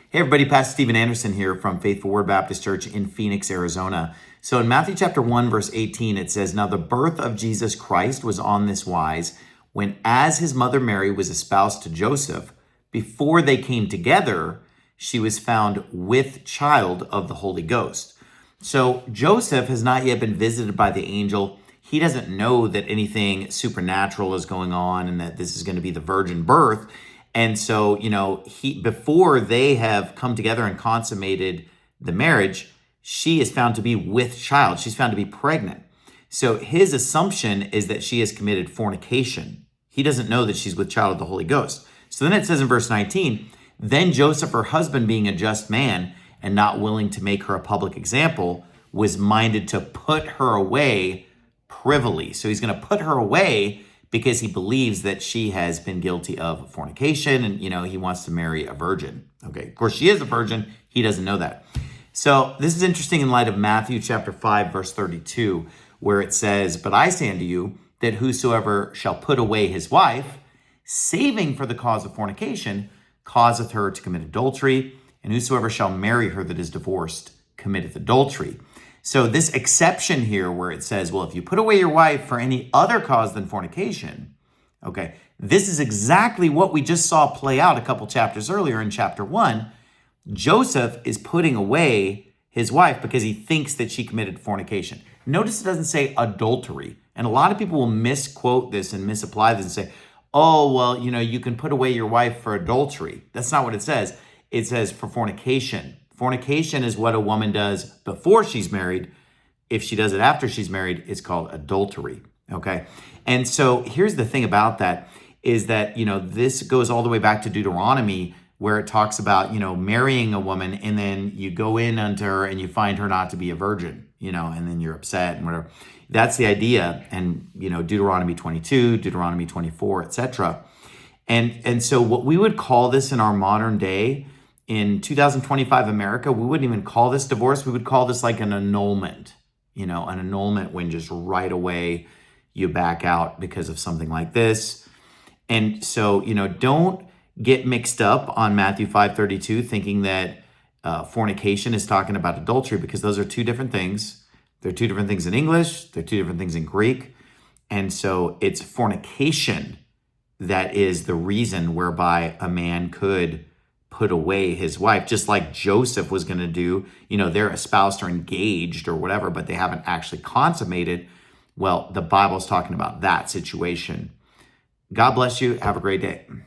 Hey everybody, Pastor Steven Anderson here from Faithful Word Baptist Church in Phoenix, Arizona. So in Matthew chapter 1, verse 18, it says, "Now the birth of Jesus Christ was on this wise, when as his mother Mary was espoused to Joseph, before they came together, she was found with child of the Holy Ghost." So Joseph has not yet been visited by the angel. He doesn't know that anything supernatural is going on and that this is going to be the virgin birth. And so, before they have come together and consummated the marriage, she is found to be with child. She's found to be pregnant. So his assumption is that she has committed fornication. He doesn't know that she's with child of the Holy Ghost. So then it says in verse 19, "Then Joseph, her husband, being a just man and not willing to make her a public example, was minded to put her away privily." So he's going to put her away because he believes that she has been guilty of fornication and, he wants to marry a virgin. Okay, of course, she is a virgin. He doesn't know that. So this is interesting in light of Matthew chapter 5, verse 32, where it says, "But I say unto you that whosoever shall put away his wife, saving for the cause of fornication, causeth her to commit adultery, and whosoever shall marry her that is divorced committeth adultery." So this exception here where it says, well, if you put away your wife for any other cause than fornication, okay, this is exactly what we just saw play out a couple chapters earlier in chapter 1. Joseph is putting away his wife because he thinks that she committed fornication. Notice it doesn't say adultery. And a lot of people will misquote this and misapply this and say, oh, well, you can put away your wife for adultery. That's not what it says. It says for fornication. Fornication is what a woman does before she's married. If she does it after she's married, it's called adultery, okay? And so here's the thing about that is that, this goes all the way back to Deuteronomy where it talks about, marrying a woman and then you go in unto her and you find her not to be a virgin, and then you're upset and whatever. That's the idea. And, Deuteronomy 22, Deuteronomy 24, etc. And so what we would call this in our modern day, in 2025 America, we wouldn't even call this divorce. We would call this like an annulment, an annulment when just right away you back out because of something like this. And so, don't get mixed up on Matthew 5:32 thinking that fornication is talking about adultery, because those are two different things. They're two different things in English. They're two different things in Greek. And so it's fornication that is the reason whereby a man could put away his wife, just like Joseph was going to do. They're espoused or engaged or whatever, but they haven't actually consummated. Well, the Bible's talking about that situation. God bless you. Have a great day.